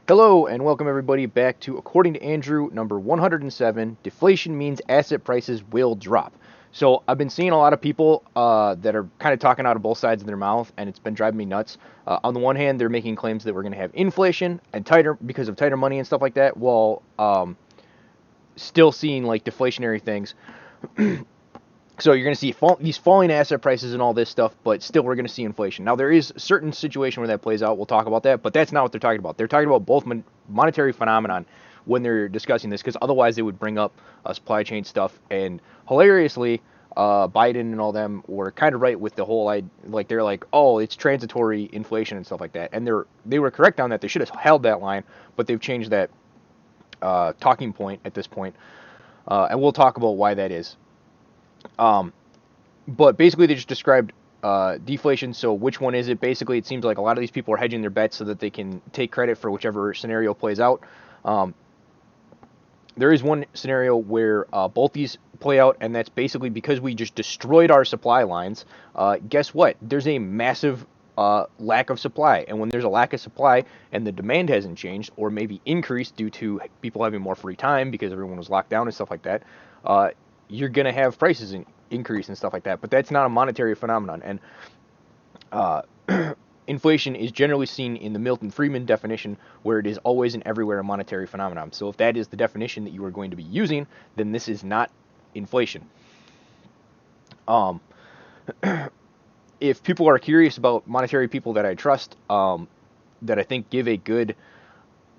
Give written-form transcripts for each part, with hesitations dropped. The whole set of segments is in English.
Hello and welcome everybody back to According to Andrew number 107. Deflation means asset prices will drop. So I've been seeing a lot of people that are kind of talking out of both sides of their mouth, and it's been driving me nuts. On the one hand, they're making claims that we're going to have inflation and tighter because of tighter money and stuff like that, while still seeing like deflationary things. So you're going to see these falling asset prices and all this stuff, but still we're going to see inflation. Now there is a certain situation where that plays out. We'll talk about that, but that's not what they're talking about. They're talking about both monetary phenomenon when they're discussing this, because otherwise they would bring up supply chain stuff. And hilariously, Biden and all them were kind of right with the whole like they're like, oh, it's transitory inflation and stuff like that, and they were correct on that. They should have held that line, but they've changed that talking point at this point, and we'll talk about why that is. But basically they just described deflation. So which one is it? Basically, it seems like a lot of these people are hedging their bets so that they can take credit for whichever scenario plays out. There is one scenario where both these play out, and that's basically because we just destroyed our supply lines. Guess what? There's a massive lack of supply, and when there's a lack of supply and the demand hasn't changed or maybe increased due to people having more free time because everyone was locked down and stuff like that, you're going to have prices increase and stuff like that. But that's not a monetary phenomenon. And inflation is generally seen in the Milton Friedman definition, where it is always and everywhere a monetary phenomenon. So if that is the definition that you are going to be using, then this is not inflation. If people are curious about monetary people that I trust, that I think give a good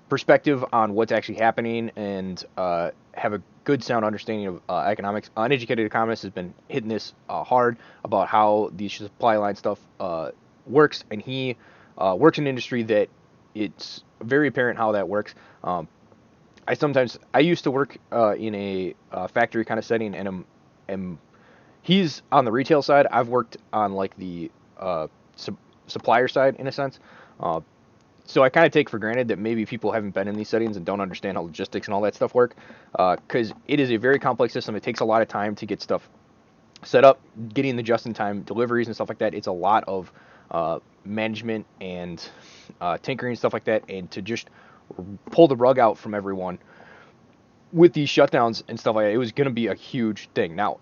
perspective on what's actually happening and have a good sound understanding of economics. Uneducated economist has been hitting this hard about how the supply line stuff works, and he works in an industry that it's very apparent how that works. I used to work in a factory kind of setting, and he's on the retail side. I've worked on like the supplier side in a sense. So I kind of take for granted that maybe people haven't been in these settings and don't understand how logistics and all that stuff work, because it is a very complex system. It takes a lot of time to get stuff set up, getting the just-in-time deliveries and stuff like that. It's a lot of management and tinkering and stuff like that, and to just pull the rug out from everyone with these shutdowns and stuff like that, it was going to be a huge thing. Now,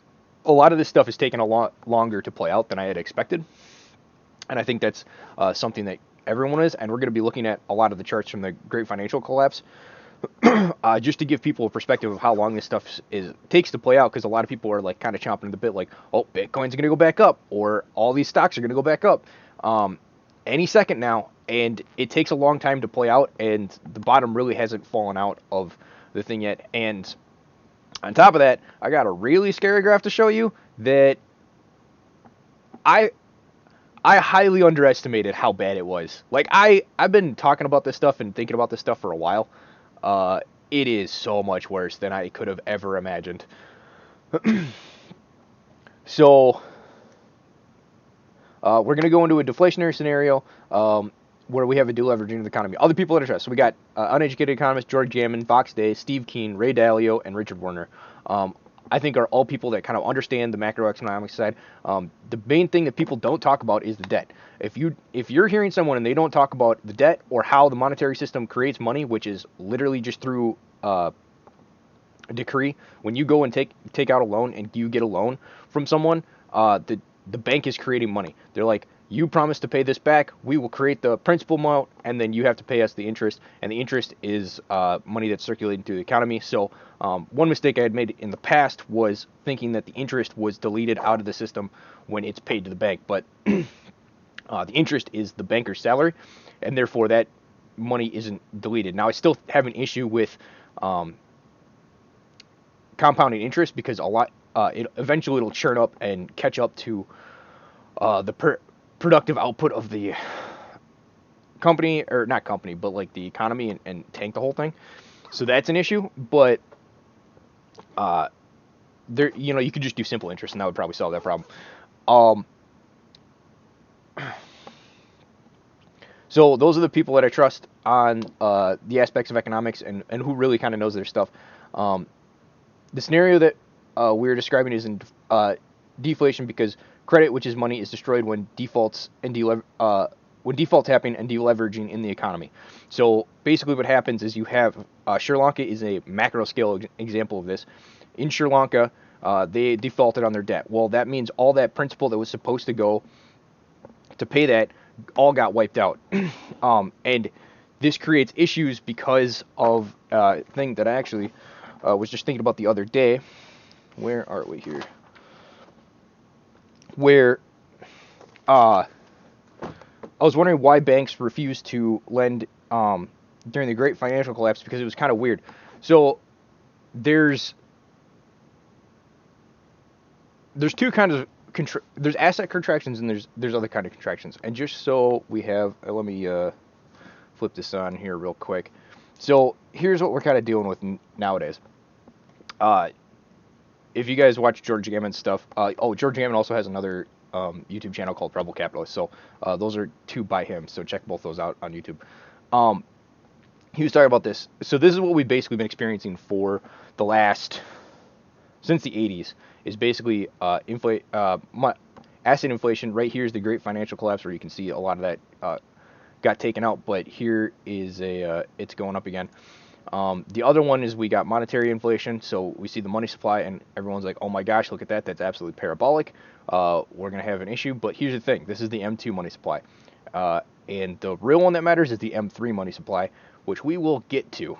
a lot of this stuff is taking a lot longer to play out than I had expected, and I think that's something that everyone is, and we're going to be looking at a lot of the charts from the Great Financial Collapse, just to give people a perspective of how long this stuff takes to play out, because a lot of people are like kind of chomping at the bit, like, oh, Bitcoin's going to go back up, or all these stocks are going to go back up any second now, and it takes a long time to play out, and the bottom really hasn't fallen out of the thing yet. And on top of that, I got a really scary graph to show you that I highly underestimated how bad it was. Like, I've been talking about this stuff and thinking about this stuff for a while. It is so much worse than I could have ever imagined. So, we're going to go into a deflationary scenario where we have a deleveraging of the economy. Other people that I trust. So we got uneducated economists, George Gammon, Fox Day, Steve Keen, Ray Dalio, and Richard Werner. I think are all people that kind of understand the macroeconomic side. The main thing that people don't talk about is the debt. If you're hearing someone and they don't talk about the debt or how the monetary system creates money, which is literally just through a decree, when you go and take out a loan and you get a loan from someone, the bank is creating money. They're like, you promise to pay this back, we will create the principal amount, and then you have to pay us the interest, and the interest is money that's circulating through the economy. So one mistake I had made in the past was thinking that the interest was deleted out of the system when it's paid to the bank, but the interest is the banker's salary, and therefore that money isn't deleted. Now, I still have an issue with compounding interest, because eventually it'll churn up and catch up to the productive output of the company, or not company, but like the economy, and tank the whole thing. So that's an issue, but you could just do simple interest, and that would probably solve that problem. So those are the people that I trust on the aspects of economics, and who really kind of knows their stuff. The scenario that we're describing is in deflation, because credit, which is money, is destroyed when defaults and when defaults happen and deleveraging in the economy. So basically what happens is you have Sri Lanka is a macro scale example of this. In Sri Lanka, they defaulted on their debt. Well, that means all that principal that was supposed to go to pay that all got wiped out. And this creates issues because of a thing that I actually was just thinking about the other day. Where are we here? Where I was wondering why banks refused to lend during the Great Financial Collapse, because it was kind of weird. So there's two kinds of there's asset contractions and there's other kind of contractions. And just so we have, let me flip this on here real quick. So here's what we're kind of dealing with nowadays. If you guys watch George Gammon's stuff, George Gammon also has another YouTube channel called Rebel Capitalist. So those are two by him. So check both those out on YouTube. He was talking about this. So this is what we've basically been experiencing for the last, since the 80s, is basically asset inflation. Right here is the Great Financial Collapse, where you can see a lot of that got taken out. But here is it's going up again. The other one is we got monetary inflation, so we see the money supply, and everyone's like, oh my gosh, look at that, that's absolutely parabolic, we're going to have an issue. But here's the thing, this is the M2 money supply, and the real one that matters is the M3 money supply, which we will get to.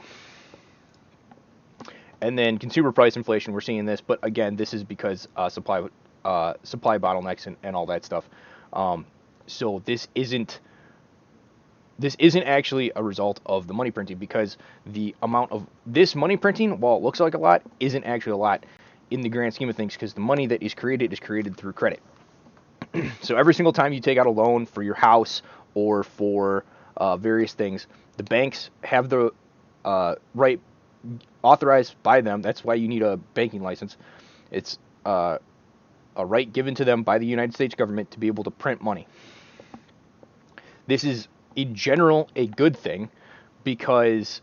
And then consumer price inflation, we're seeing this, but again, this is because supply bottlenecks and all that stuff. So this isn't actually a result of the money printing, because the amount of this money printing, while it looks like a lot, isn't actually a lot in the grand scheme of things, because the money that is created through credit. So every single time you take out a loan for your house or for various things, the banks have the right, authorized by them. That's why you need a banking license. It's a right given to them by the United States government to be able to print money. This is in general a good thing, because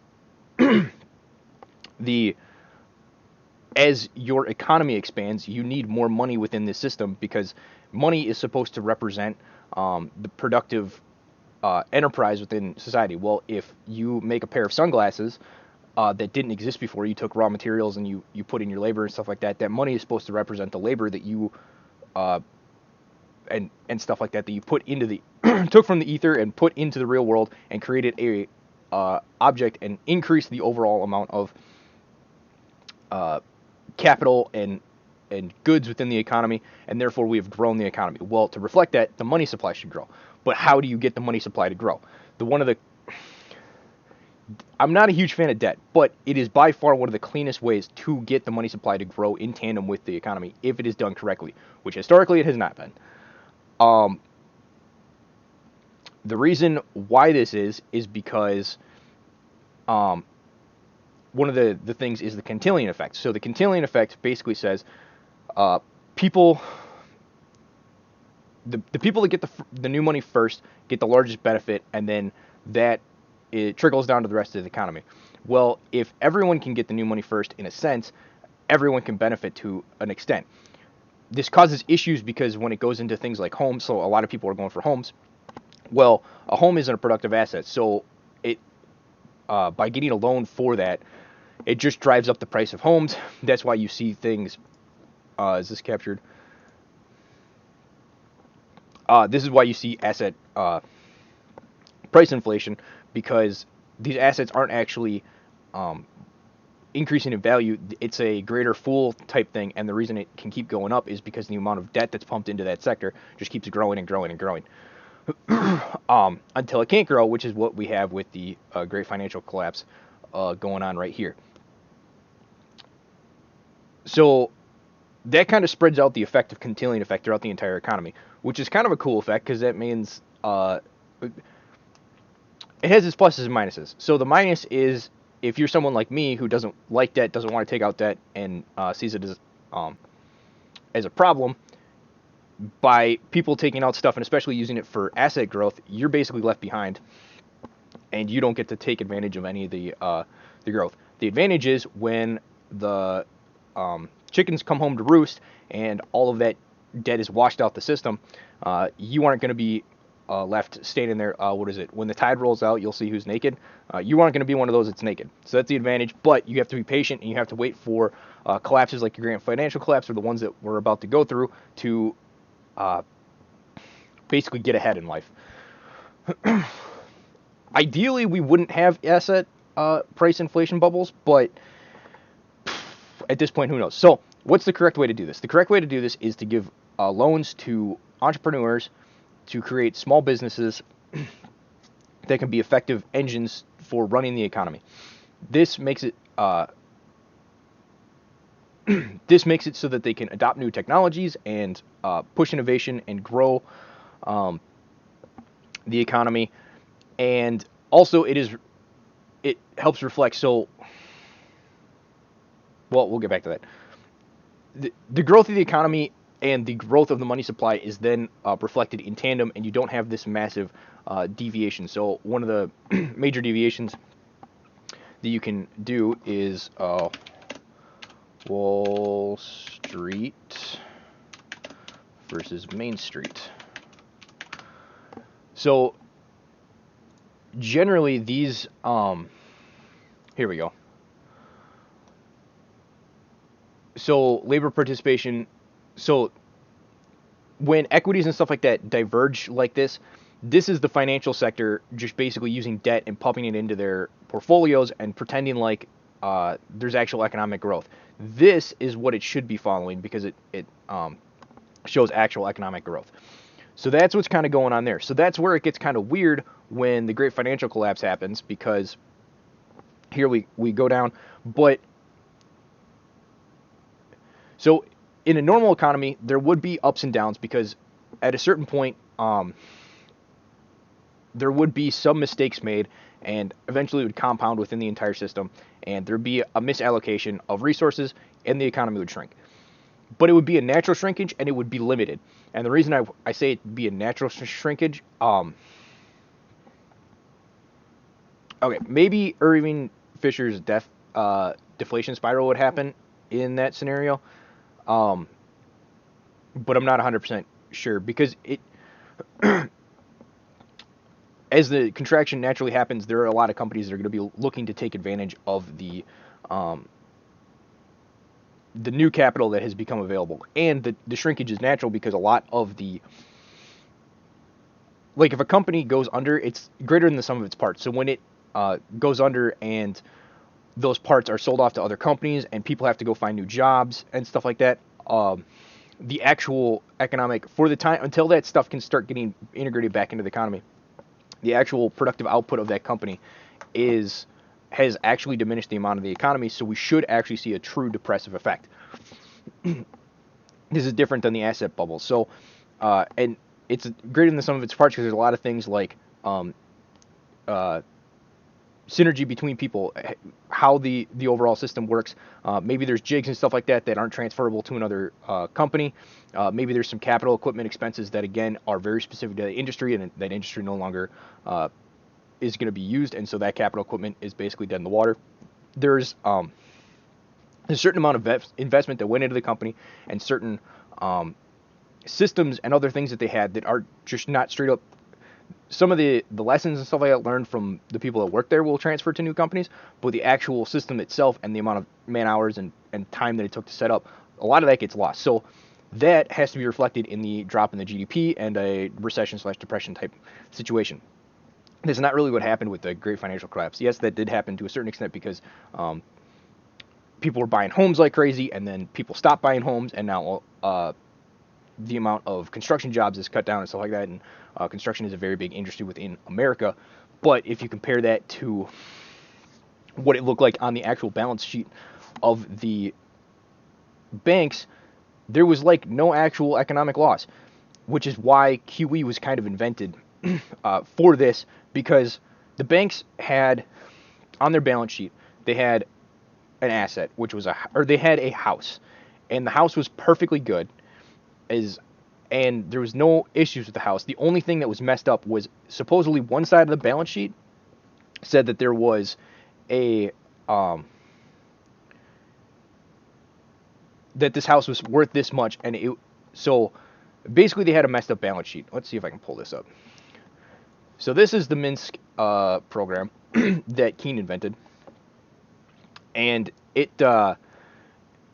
as your economy expands, you need more money within this system, because money is supposed to represent the productive enterprise within society. Well, if you make a pair of sunglasses that didn't exist before, you took raw materials and you put in your labor and stuff like that, that money is supposed to represent the labor that you and stuff like that you put into the took from the ether and put into the real world, and created a object and increased the overall amount of capital and goods within the economy, and therefore we have grown the economy. Well, to reflect that, the money supply should grow. But how do you get the money supply to grow? I'm not a huge fan of debt, but it is by far one of the cleanest ways to get the money supply to grow in tandem with the economy, if it is done correctly, which historically it has not been. The reason why this is because one of the things is the Cantillon effect. So the Cantillon effect basically says the people that get the new money first get the largest benefit, and then that it trickles down to the rest of the economy. Well, if everyone can get the new money first, in a sense, everyone can benefit to an extent. This causes issues because when it goes into things like homes, so a lot of people are going for homes. Well, a home isn't a productive asset, so it by getting a loan for that, it just drives up the price of homes. That's why you see things. Is this captured? This is why you see asset price inflation, because these assets aren't actually increasing in value. It's a greater fool type thing, and the reason it can keep going up is because the amount of debt that's pumped into that sector just keeps growing and growing and growing until it can't grow, which is what we have with the Great Financial Collapse going on right here. So that kind of spreads out the effect of Cantillon effect throughout the entire economy, which is kind of a cool effect, because that means it has its pluses and minuses. So the minus is, if you're someone like me who doesn't like debt, doesn't want to take out debt, and sees it as a problem, by people taking out stuff and especially using it for asset growth, you're basically left behind, and you don't get to take advantage of any of the growth. The advantage is when the chickens come home to roost and all of that debt is washed out the system, you aren't going to be left standing there. What is it? When the tide rolls out, you'll see who's naked. You aren't going to be one of those that's naked. So that's the advantage. But you have to be patient, and you have to wait for collapses like your Grand Financial Collapse or the ones that we're about to go through to basically get ahead in life. Ideally, we wouldn't have asset price inflation bubbles, but at this point, who knows? So what's the correct way to do this? The correct way to do this is to give loans to entrepreneurs to create small businesses that can be effective engines for running the economy. This makes it this makes it so that they can adopt new technologies and push innovation and grow the economy. And also, it helps reflect. So, well, we'll get back to that. The growth of the economy and the growth of the money supply is then reflected in tandem, and you don't have this massive deviation. So one of the major deviations that you can do is Wall Street versus Main Street. So generally these, here we go. So labor participation, so when equities and stuff like that diverge like this is the financial sector just basically using debt and pumping it into their portfolios and pretending like there's actual economic growth. This is what it should be following because it shows actual economic growth. So that's what's kind of going on there. So that's where it gets kind of weird when the Great Financial Collapse happens, because here we go down. But so in a normal economy, there would be ups and downs because at a certain point, there would be some mistakes made, and eventually it would compound within the entire system, and there would be a misallocation of resources, and the economy would shrink. But it would be a natural shrinkage, and it would be limited. And the reason I say it would be a natural shrinkage, okay, maybe Irving Fisher's deflation spiral would happen in that scenario, but I'm not 100% sure because it, as the contraction naturally happens, there are a lot of companies that are going to be looking to take advantage of the new capital that has become available. And the shrinkage is natural because a lot of the, like if a company goes under, it's greater than the sum of its parts. So when it goes under and those parts are sold off to other companies and people have to go find new jobs and stuff like that, the actual economic, for the time until that stuff can start getting integrated back into the economy, the actual productive output of that company has actually diminished the amount of the economy. So we should actually see a true depressive effect. This is different than the asset bubble. So and it's greater than the sum of its parts because there's a lot of things like synergy between people, how the overall system works. Maybe there's jigs and stuff like that that aren't transferable to another company. Maybe there's some capital equipment expenses that, again, are very specific to the industry, and that industry no longer is going to be used, and so that capital equipment is basically dead in the water. There's a certain amount of investment that went into the company, and certain systems and other things that they had that are just not straight up. Some of the lessons and stuff I learned from the people that work there will transfer to new companies, but the actual system itself and the amount of man hours and time that it took to set up, a lot of that gets lost. So that has to be reflected in the drop in the GDP and a recession/depression type situation. That's not really what happened with the Great Financial Collapse. Yes, that did happen to a certain extent because people were buying homes like crazy, and then people stopped buying homes, and now the amount of construction jobs is cut down and stuff like that, and construction is a very big industry within America. But if you compare that to what it looked like on the actual balance sheet of the banks, there was like no actual economic loss, which is why QE was kind of invented for this, because the banks had on their balance sheet, they had an asset, which was they had a house, and the house was perfectly good, and there was no issues with the house. The only thing that was messed up was supposedly one side of the balance sheet said that there was a that this house was worth this much, and so basically they had a messed up balance sheet. Let's see if I can pull this up. So this is the Minsk program that Keene invented, and it does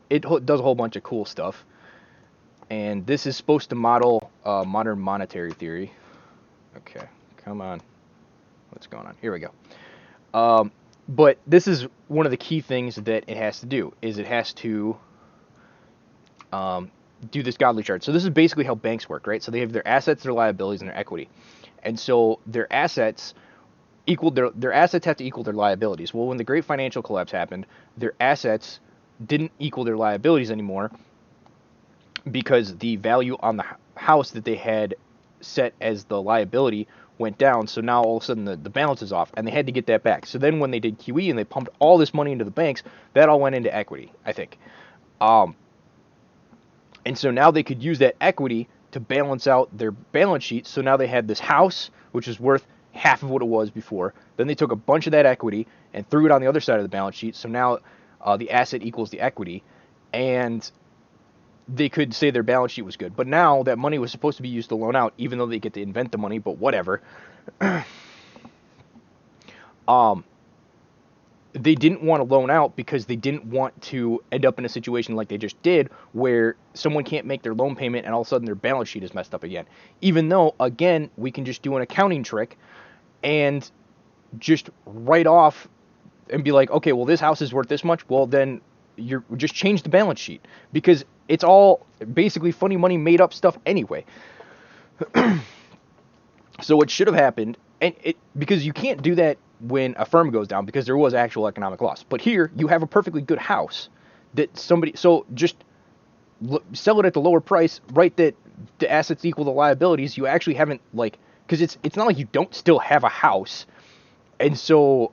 a whole bunch of cool stuff. And this is supposed to model modern monetary theory. Okay, come on. What's going on? Here we go. But this is one of the key things that it has to do, is it has to do this godly chart. So this is basically how banks work, right? So they have their assets, their liabilities, and their equity. And so their assets their assets have to equal their liabilities. Well, when the great financial collapse happened, their assets didn't equal their liabilities anymore because the value on the house that they had set as the liability went down. So now all of a sudden the balance is off, and they had to get that back. So then when they did QE and they pumped all this money into the banks, that all went into equity, I think. And so now they could use that equity to balance out their balance sheet. So now they had this house, which is worth half of what it was before. Then they took a bunch of that equity and threw it on the other side of the balance sheet. So now the asset equals the equity, and they could say their balance sheet was good. But now that money was supposed to be used to loan out, even though they get to invent the money, but whatever. They didn't want to loan out because they didn't want to end up in a situation like they just did, where someone can't make their loan payment and all of a sudden their balance sheet is messed up again. Even though, again, we can just do an accounting trick and just write off and be like, okay, well, this house is worth this much. Well, then you're just change the balance sheet, because it's all basically funny money made up stuff anyway. So what should have happened, and because you can't do that when a firm goes down, because there was actual economic loss. But here you have a perfectly good house that somebody, so just sell it at the lower price, write that the assets equal the liabilities. You actually haven't, like, because it's not like you don't still have a house, and so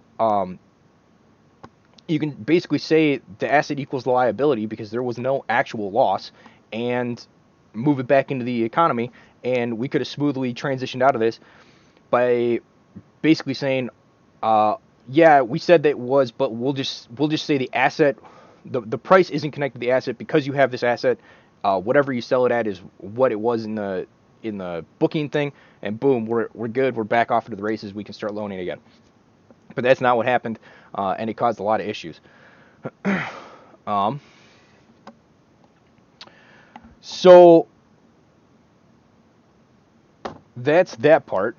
you can basically say the asset equals the liability because there was no actual loss, and move it back into the economy, and we could have smoothly transitioned out of this by basically saying, yeah, we said that it was, but we'll just say the asset, the price isn't connected to the asset because you have this asset. Whatever you sell it at is what it was in the booking thing, and boom, we're good. We're back off into the races. We can start loaning again. But that's not what happened, and it caused a lot of issues. So that's that part.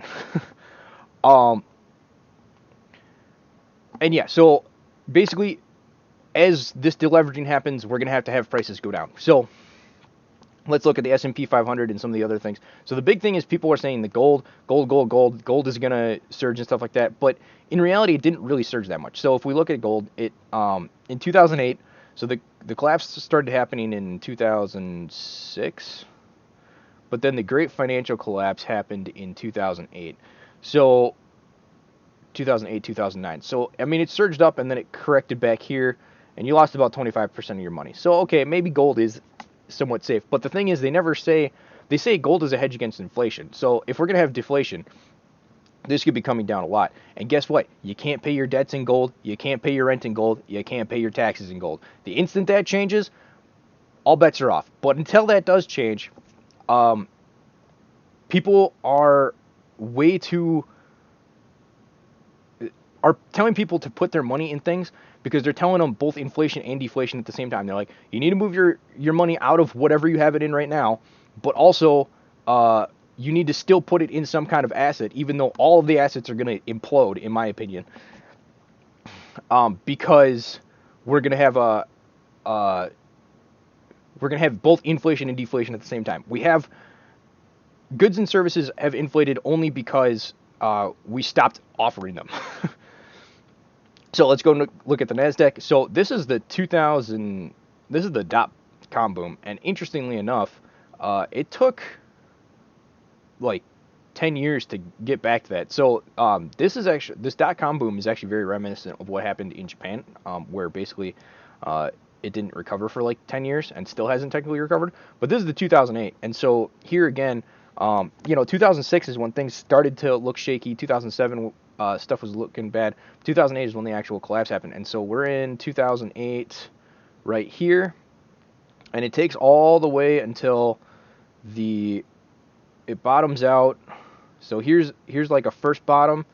And yeah, so basically, as this deleveraging happens, we're going to have prices go down. So let's look at the S&P 500 and some of the other things. So the big thing is people are saying the gold is going to surge and stuff like that. But in reality, it didn't really surge that much. So if we look at gold, it in 2008, so the collapse started happening in 2006, but then the great financial collapse happened in 2008. So 2008, 2009. So, I mean, it surged up and then it corrected back here, and you lost about 25% of your money. So, okay, maybe gold is somewhat safe. But the thing is, they say gold is a hedge against inflation. So, if we're going to have deflation, this could be coming down a lot. And guess what? You can't pay your debts in gold. You can't pay your rent in gold. You can't pay your taxes in gold. The instant that changes, all bets are off. But until that does change, people are telling people to put their money in things because they're telling them both inflation and deflation at the same time. They're like, you need to move your money out of whatever you have it in right now, but also you need to still put it in some kind of asset, even though all of the assets are going to implode, in my opinion, because we're going to have both inflation and deflation at the same time. We have goods and services have inflated only because we stopped offering them. So let's go look at the Nasdaq. So this is the dot-com boom, and interestingly enough, it took like 10 years to get back to that. So this dot-com boom is actually very reminiscent of what happened in Japan, where basically it didn't recover for like 10 years and still hasn't technically recovered. But this is the 2008, and so here again, 2006 is when things started to look shaky. 2007. Stuff was looking bad. 2008 is when the actual collapse happened. And so we're in 2008 right here. And it takes all the way until it bottoms out So here's like a first bottom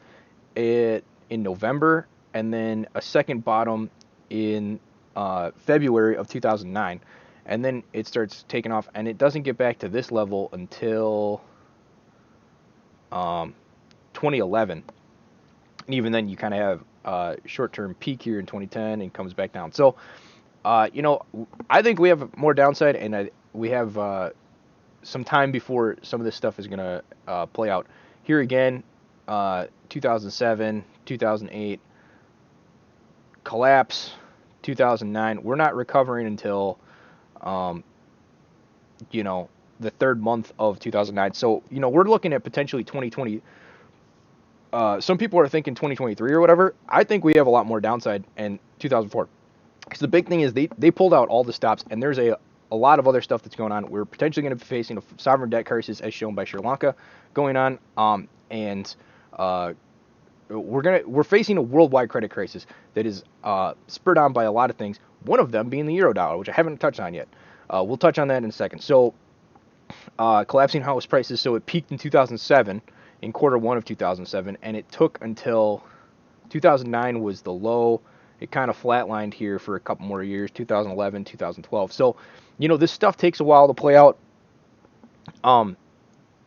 in November, and then a second bottom in February of 2009, and then it starts taking off, and it doesn't get back to this level until 2011. And even then, you kind of have a short-term peak here in 2010 and comes back down. So, you know, I think we have more downside, and we have some time before some of this stuff is going to play out. Here again, 2007, 2008, collapse, 2009. We're not recovering until, you know, the third month of 2009. So, you know, we're looking at potentially 2020. Some people are thinking 2023 or whatever. I think we have a lot more downside in 2004. Because the big thing is they pulled out all the stops, and there's a lot of other stuff that's going on. We're potentially going to be facing a sovereign debt crisis as shown by Sri Lanka going on, and we're facing a worldwide credit crisis that is spurred on by a lot of things. One of them being the euro dollar, which I haven't touched on yet. We'll touch on that in a second. So, collapsing house prices. So it peaked in 2007, in quarter one of 2007, and it took until 2009 was the low. It kind of flatlined here for a couple more years, 2011, 2012. So, you know, this stuff takes a while to play out.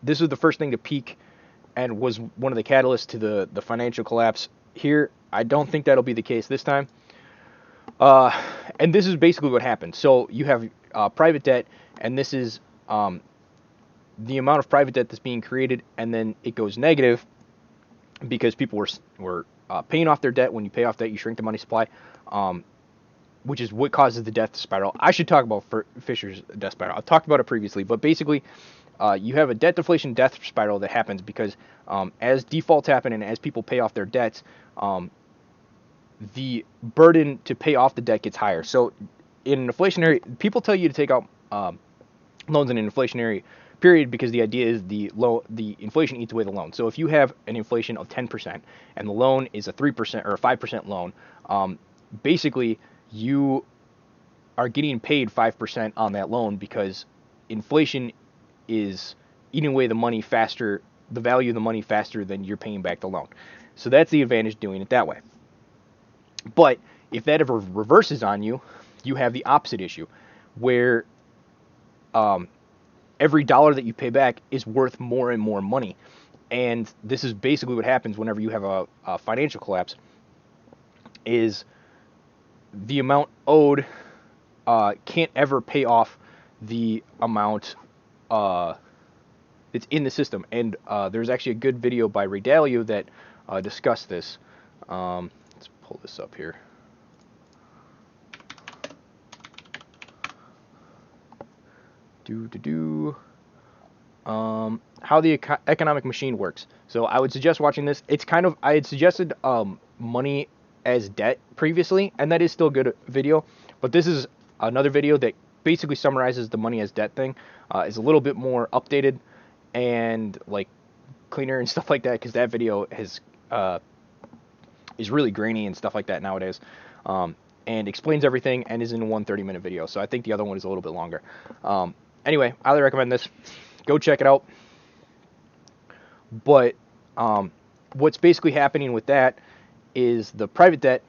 This was the first thing to peak and was one of the catalysts to the financial collapse here. I don't think that'll be the case this time. And this is basically what happened. So you have private debt, and this is the amount of private debt that's being created, and then it goes negative because people were paying off their debt. When you pay off debt, you shrink the money supply, which is what causes the death spiral. I should talk about Fisher's death spiral. I've talked about it previously, but basically, you have a debt deflation death spiral that happens because as defaults happen and as people pay off their debts, the burden to pay off the debt gets higher. So in an inflationary, people tell you to take out loans in an inflationary period because the idea is the inflation eats away the loan. So if you have an inflation of 10% and the loan is a 3% or a 5% loan, basically you are getting paid 5% on that loan because inflation is eating away the money faster, the value of the money faster than you're paying back the loan. So that's the advantage doing it that way. But if that ever reverses on you, you have the opposite issue where every dollar that you pay back is worth more and more money. And this is basically what happens whenever you have a financial collapse, is the amount owed can't ever pay off the amount that's in the system. And there's actually a good video by Ray Dalio that discussed this. Let's pull this up here. How the economic machine works. So I would suggest watching this. It's kind of, I had suggested money as debt previously, and that is still a good video, but this is another video that basically summarizes the money as debt thing. Is a little bit more updated and like cleaner and stuff like that, because that video has is really grainy and stuff like that nowadays, and explains everything and is in one 30-minute video. So I think the other one is a little bit longer. Anyway, I highly recommend this. Go check it out. But what's basically happening with that is the private debt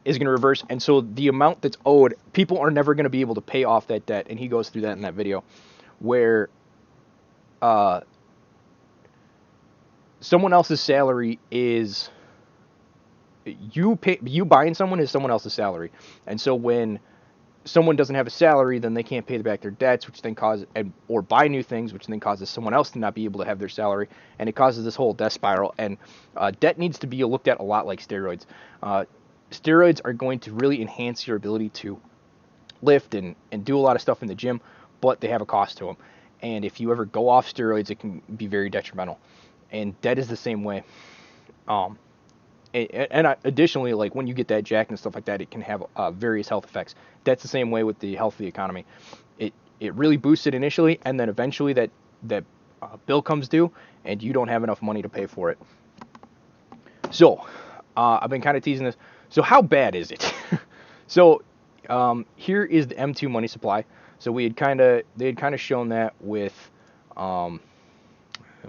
is going to reverse, and so the amount that's owed, people are never going to be able to pay off that debt, and he goes through that in that video, where someone else's salary is you buying someone is someone else's salary, and so when someone doesn't have a salary, then they can't pay back their debts, which then causes, or buy new things, which then causes someone else to not be able to have their salary, and it causes this whole death spiral. And debt needs to be looked at a lot like steroids. Steroids are going to really enhance your ability to lift and do a lot of stuff in the gym, but they have a cost to them. And if you ever go off steroids, it can be very detrimental. And debt is the same way. And additionally, like when you get that jacked and stuff like that, it can have various health effects. That's the same way with the health of the economy. It really boosts it initially, and then eventually that bill comes due, and you don't have enough money to pay for it. So I've been kind of teasing this. So how bad is it? So here is the M2 money supply. So they had kind of shown that with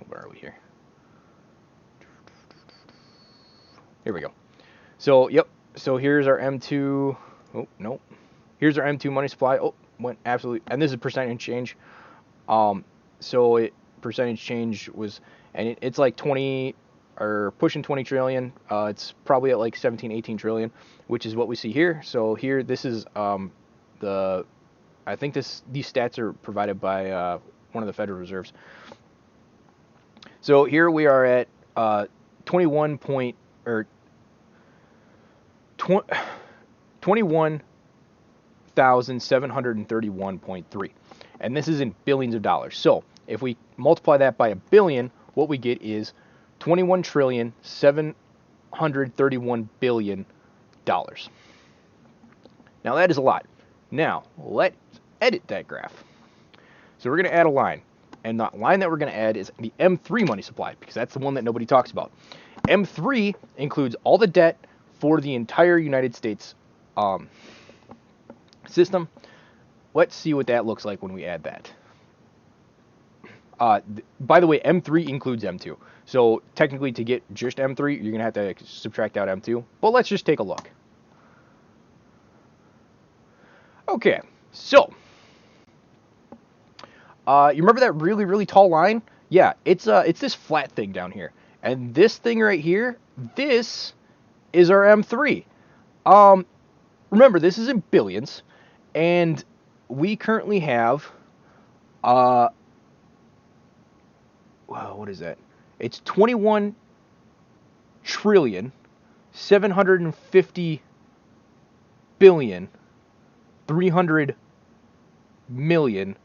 Where are we here? Here we go. So, yep. So here's our M2. Oh, no. Here's our M2 money supply. Oh, went absolutely. And this is percentage change. So percentage change was, and it's like 20 or pushing 20 trillion. It's probably at like 17, 18 trillion, which is what we see here. So here, this is I think these stats are provided by one of the Federal Reserves. So here we are at 21,731.3, and this is in billions of dollars. So if we multiply that by a billion, what we get is 21,731,000,000,000 dollars. Now that is a lot. Now let's edit that graph. So we're going to add a line, and the line that we're going to add is the M3 money supply, because that's the one that nobody talks about. M3 includes all the debt for the entire United States system. Let's see what that looks like when we add that. By the way, M3 includes M2. So technically, to get just M3, you're going to have to subtract out M2. But let's just take a look. Okay, so you remember that really, really tall line? Yeah, it's this flat thing down here. And this thing right here, this is our M3. Remember, this is in billions, and we currently have, wow, what is that? It's 21 trillion, 750 billion, 300 million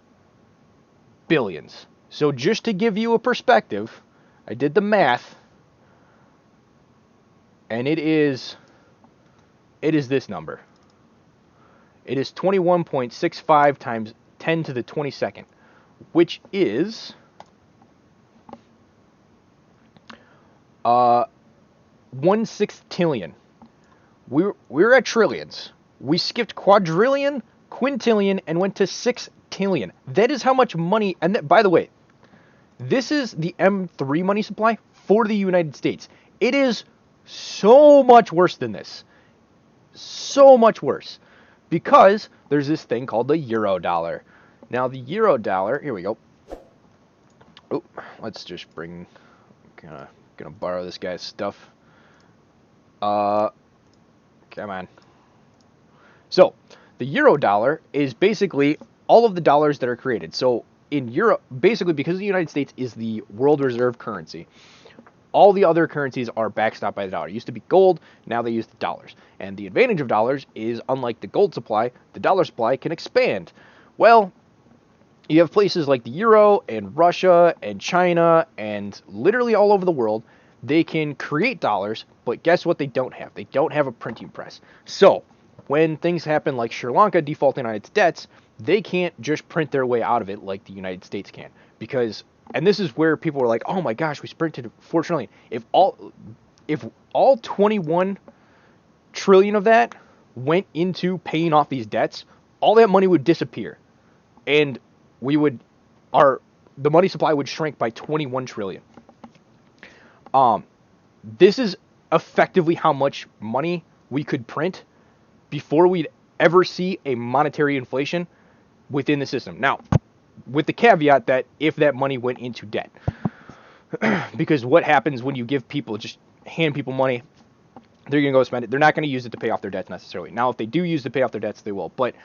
billions. So just to give you a perspective, I did the math, and it is this number. It is 21.65 times 10 to the 22nd, which is 1/6 We're at trillions. We skipped quadrillion, quintillion, and went to 6 trillion. That is how much money. And that, by the way, this is the M3 money supply for the United States. It is so much worse than this. So much worse. Because there's this thing called the euro dollar. Now, the euro dollar, here we go. Oh, let's just bring, gonna borrow this guy's stuff. Come on. So, the euro dollar is basically all of the dollars that are created. So, in Europe, basically because the United States is the world reserve currency, all the other currencies are backstopped by the dollar. It used to be gold, now they use the dollars. And the advantage of dollars is, unlike the gold supply, the dollar supply can expand. Well, you have places like the euro and Russia and China and literally all over the world. They can create dollars, but guess what they don't have? They don't have a printing press. So, when things happen like Sri Lanka defaulting on its debts, they can't just print their way out of it like the United States can. Because, and this is where people are like, oh my gosh, we printed 4 trillion. If all 21 trillion of that went into paying off these debts, all that money would disappear. And the money supply would shrink by 21 trillion. This is effectively how much money we could print before we'd ever see a monetary inflation within the system. Now, with the caveat that if that money went into debt. Because what happens when you give people, just hand people money, they're going to go spend it. They're not going to use it to pay off their debts necessarily. Now, if they do use it to pay off their debts, they will. But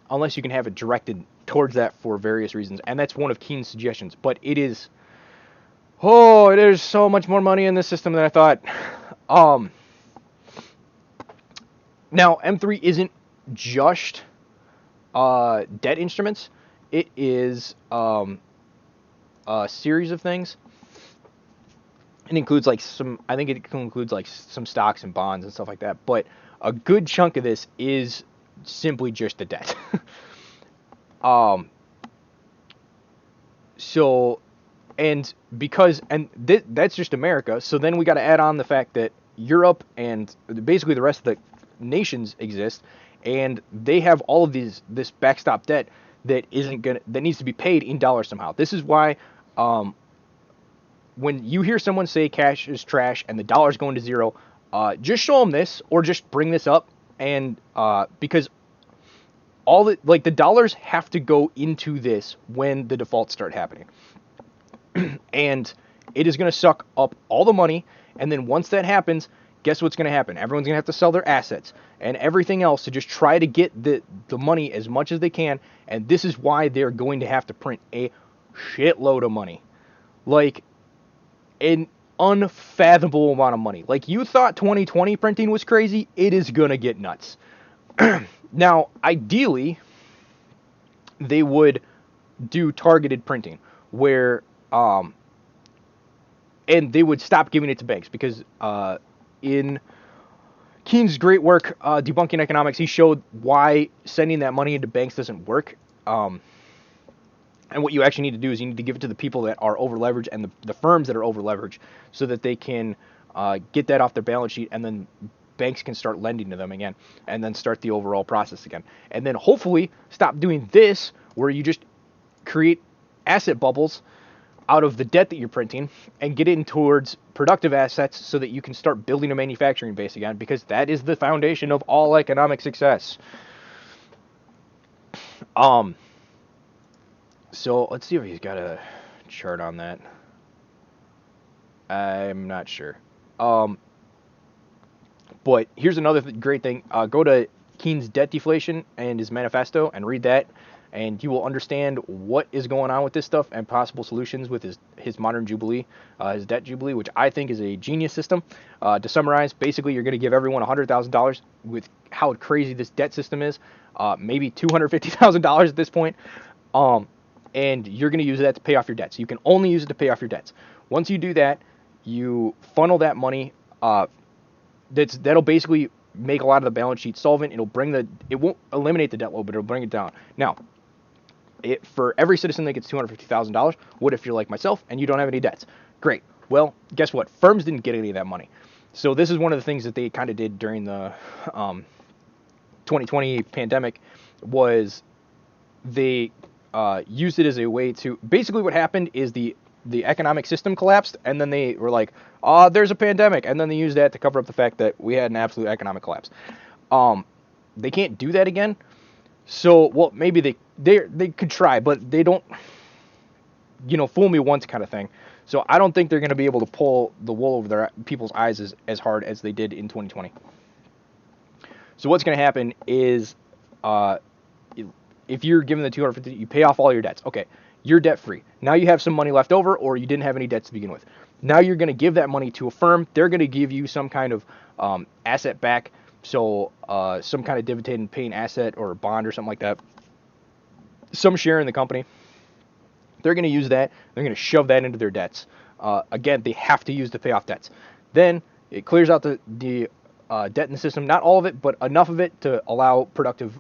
unless you can have it directed towards that for various reasons. And that's one of Keen's suggestions. But it is... oh, there's so much more money in this system than I thought. Now, M3 isn't just debt instruments. It is a series of things. It includes like I think it includes like some stocks and bonds and stuff like that. But a good chunk of this is simply just the debt. So, and because, and that's just America. So then we got to add on the fact that Europe and basically the rest of the nations exist, and they have all of this backstop debt that needs to be paid in dollars somehow. This is why when you hear someone say cash is trash and the dollar's going to zero, just show them this or just bring this up, and because the dollars have to go into this when the defaults start happening. And it is going to suck up all the money, and then once that happens, guess what's going to happen? Everyone's going to have to sell their assets and everything else to just try to get the money as much as they can, and this is why they're going to have to print a shitload of money. Like, an unfathomable amount of money. Like, you thought 2020 printing was crazy, it is going to get nuts. Now, ideally, they would do targeted printing, where and they would stop giving it to banks, because in Keynes' great work, Debunking Economics, he showed why sending that money into banks doesn't work. And what you actually need to do is you need to give it to the people that are over-leveraged and the firms that are over-leveraged, so that they can get that off their balance sheet, and then banks can start lending to them again, and then start the overall process again. And then hopefully stop doing this, where you just create asset bubbles out of the debt that you're printing and get in towards productive assets, so that you can start building a manufacturing base again, because that is the foundation of all economic success. So let's see if he's got a chart on that. I'm not sure. But here's another great thing. Go to Keynes' Debt Deflation and his manifesto and read that, and you will understand what is going on with this stuff and possible solutions with his modern Jubilee, his debt Jubilee, which I think is a genius system. To summarize, basically you're going to give everyone $100,000 with how crazy this debt system is, maybe $250,000 at this point, and you're going to use that to pay off your debts. You can only use it to pay off your debts. Once you do that, you funnel that money. That'll basically make a lot of the balance sheet solvent. It won't eliminate the debt load, but it'll bring it down. Now, for every citizen that gets $250,000, what if you're like myself and you don't have any debts? Great. Well, guess what? Firms didn't get any of that money. So this is one of the things that they kind of did during the 2020 pandemic, was they used it as a way to, basically what happened is the economic system collapsed, and then they were like, there's a pandemic, and then they used that to cover up the fact that we had an absolute economic collapse. They can't do that again. So, well, maybe they could try, but they don't, fool me once kind of thing. So I don't think they're going to be able to pull the wool over their people's eyes as hard as they did in 2020. So what's going to happen is, if you're given the $250,000, you pay off all your debts. Okay, you're debt free. Now you have some money left over, or you didn't have any debts to begin with. Now you're going to give that money to a firm. They're going to give you some kind of asset back, so some kind of dividend-paying asset or a bond or something like that. Some share in the company. They're going to use that. They're going to shove that into their debts. Again, they have to use to pay off debts. Then it clears out the debt in the system. Not all of it, but enough of it to allow productive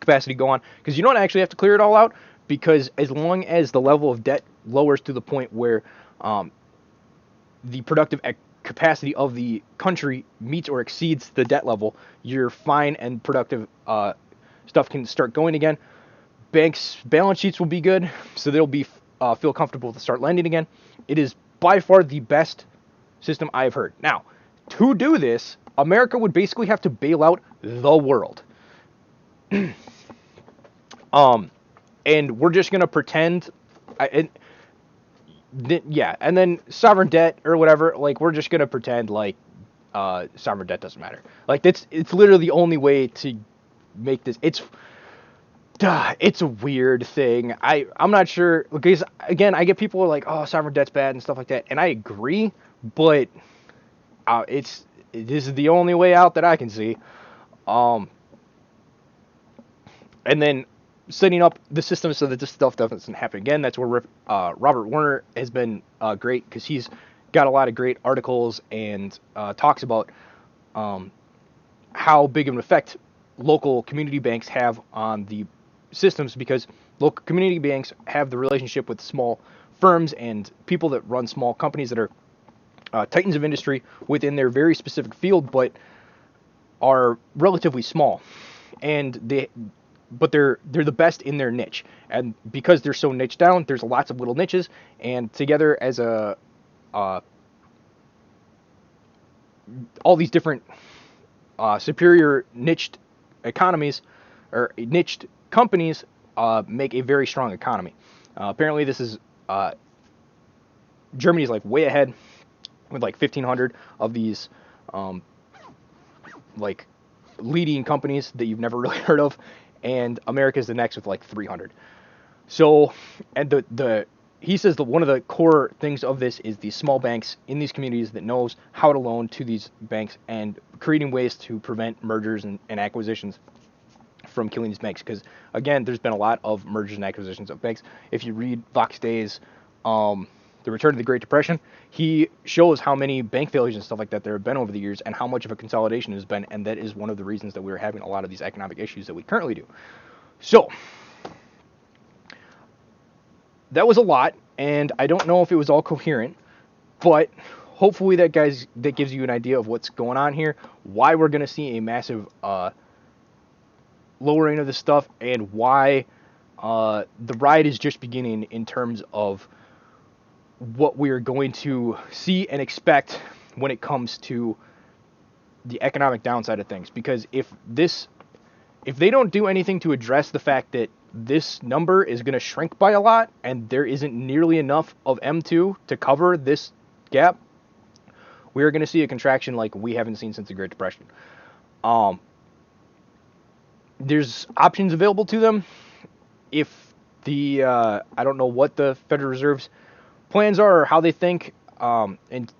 capacity to go on. Because you don't actually have to clear it all out, because as long as the level of debt lowers to the point where the productive capacity of the country meets or exceeds the debt level, you're fine, and productive stuff can start going again. Banks' balance sheets will be good, so they'll be feel comfortable to start lending again. It is by far the best system I've heard. Now, to do this, America would basically have to bail out the world. And we're just gonna pretend, and then sovereign debt or whatever. Like, we're just gonna pretend like sovereign debt doesn't matter. Like, it's literally the only way to make this. It's a weird thing. I'm not sure, because again, I get people who are like, oh, sovereign debt's bad and stuff like that, and I agree, but this is the only way out that I can see. And then setting up the system so that this stuff doesn't happen again. That's where Robert Werner has been great, because he's got a lot of great articles and talks about how big of an effect local community banks have on the systems, because local community banks have the relationship with small firms and people that run small companies that are titans of industry within their very specific field, but are relatively small. And but they're the best in their niche, and because they're so niche down, there's lots of little niches, and together as a all these different superior niched economies or niched companies make a very strong economy. Apparently, this is Germany's like way ahead with like 1,500 of these like leading companies that you've never really heard of, and America's the next with like 300. So, and the he says that one of the core things of this is these small banks in these communities that knows how to loan to these banks and creating ways to prevent mergers and acquisitions from killing these banks. Because again, there's been a lot of mergers and acquisitions of banks. If you read Vox Day's The Return of the Great Depression, he shows how many bank failures and stuff like that there have been over the years and how much of a consolidation has been, and that is one of the reasons that we're having a lot of these economic issues that we currently do. So, that was a lot, and I don't know if it was all coherent, but hopefully that gives you an idea of what's going on here, why we're going to see a massive lowering of this stuff, and why the ride is just beginning in terms of what we are going to see and expect when it comes to the economic downside of things. Because if they don't do anything to address the fact that this number is going to shrink by a lot and there isn't nearly enough of M2 to cover this gap, we are going to see a contraction like we haven't seen since the Great Depression. There's options available to them. If I don't know what the Federal Reserve's plans are or how they think, and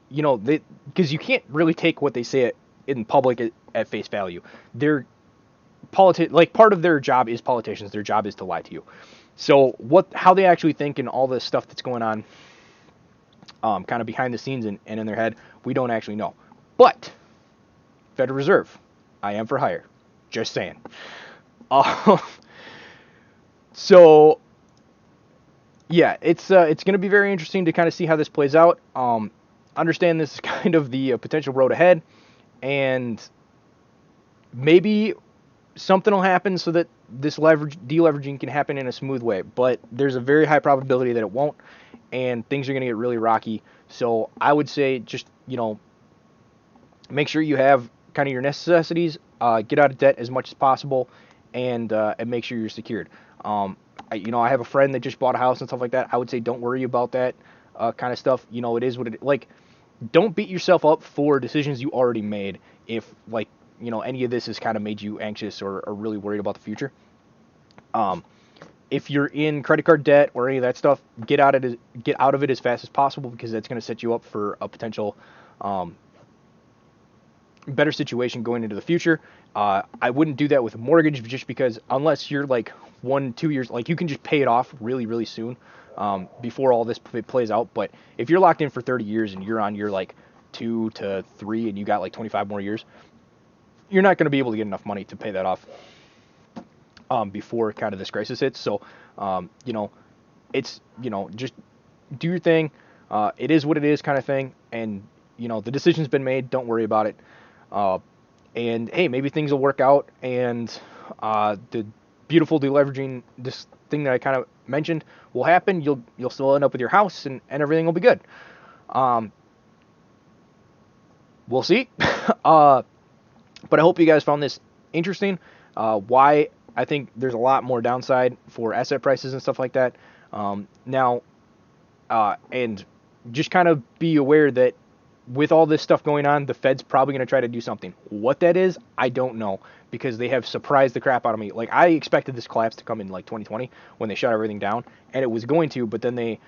because you can't really take what they say in public at face value. They're part of their job is politicians. Their job is to lie to you. So how they actually think and all the stuff that's going on, kind of behind the scenes and in their head, we don't actually know. But Federal Reserve, I am for hire. Just saying. So yeah, it's going to be very interesting to kind of see how this plays out. Understand this is kind of the potential road ahead, and maybe something will happen so that this deleveraging can happen in a smooth way, but there's a very high probability that it won't, and things are going to get really rocky. So I would say just, make sure you have kind of your necessities, get out of debt as much as possible, and make sure you're secured. I have a friend that just bought a house and stuff like that. I would say don't worry about that kind of stuff. It is what it is. Like, don't beat yourself up for decisions you already made if, any of this has kind of made you anxious or really worried about the future. If you're in credit card debt or any of that stuff, get out of it as fast as possible, because that's going to set you up for a potential better situation going into the future. I wouldn't do that with a mortgage, just because unless you're like 1-2 years, you can just pay it off really, really soon before all this plays out. But if you're locked in for 30 years and you're on your 2 to 3 and you got 25 more years, you're not going to be able to get enough money to pay that off before kind of this crisis hits. So, it's, just do your thing. It is what it is kind of thing. And, the decision's been made. Don't worry about it. And hey, maybe things will work out, and the beautiful deleveraging, this thing that I kind of mentioned, will happen. You'll still end up with your house, and everything will be good. We'll see. But I hope you guys found this interesting. Why I think there's a lot more downside for asset prices and stuff like that. Now, and just kind of be aware that with all this stuff going on, the Fed's probably going to try to do something. What that is, I don't know, because they have surprised the crap out of me. I expected this collapse to come in 2020 when they shut everything down, and it was going to, but then they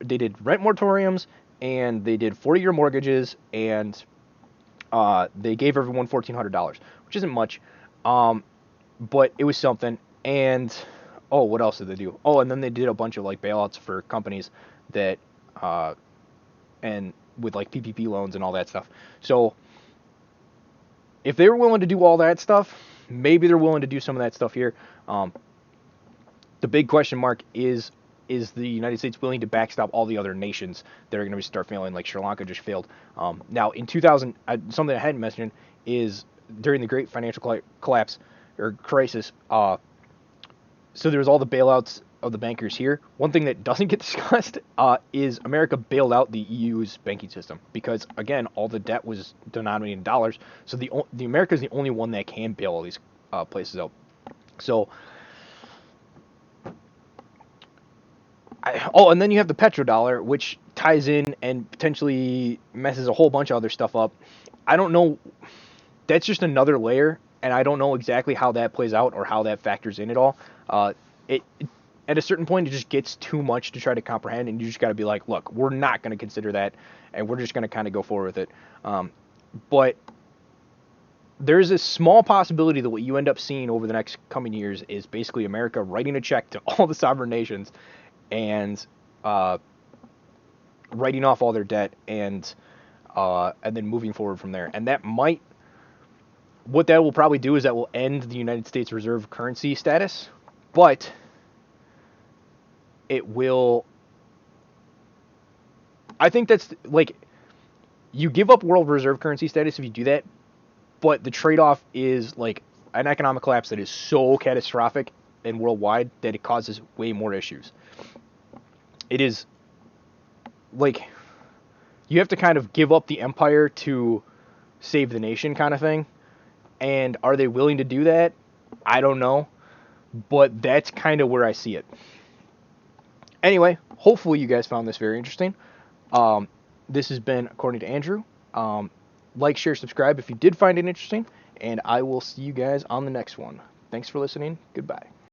did rent moratoriums, and they did 40-year mortgages, and they gave everyone $1,400, which isn't much, but it was something. And what else did they do? And then they did a bunch of bailouts for companies that and with PPP loans and all that stuff. So if they were willing to do all that stuff, maybe they're willing to do some of that stuff here. The big question mark is the United States willing to backstop all the other nations that are going to start failing, like Sri Lanka just failed. Now in 2000, something I hadn't mentioned is during the Great Financial Collapse, or crisis. So there's all the bailouts of the bankers here. One thing that doesn't get discussed is America bailed out the EU's banking system because, again, all the debt was denominated in dollars. So the America is the only one that can bail all these places out. So, and then you have the petrodollar, which ties in and potentially messes a whole bunch of other stuff up. I don't know. That's just another layer, and I don't know exactly how that plays out or how that factors in at all. It at a certain point, it just gets too much to try to comprehend, and you just got to be like, look, we're not going to consider that, and we're just going to kind of go forward with it. But there's a small possibility that what you end up seeing over the next coming years is basically America writing a check to all the sovereign nations and writing off all their debt and then moving forward from there. And what that will probably do is that will end the United States reserve currency status, but it will. I think that's like you give up world reserve currency status if you do that, but the trade-off is like an economic collapse that is so catastrophic and worldwide that it causes way more issues. It is like you have to kind of give up the empire to save the nation kind of thing. And are they willing to do that? I don't know. But that's kind of where I see it. Anyway, hopefully you guys found this very interesting. This has been According to Andrew. Like, share, subscribe if you did find it interesting. And I will see you guys on the next one. Thanks for listening. Goodbye.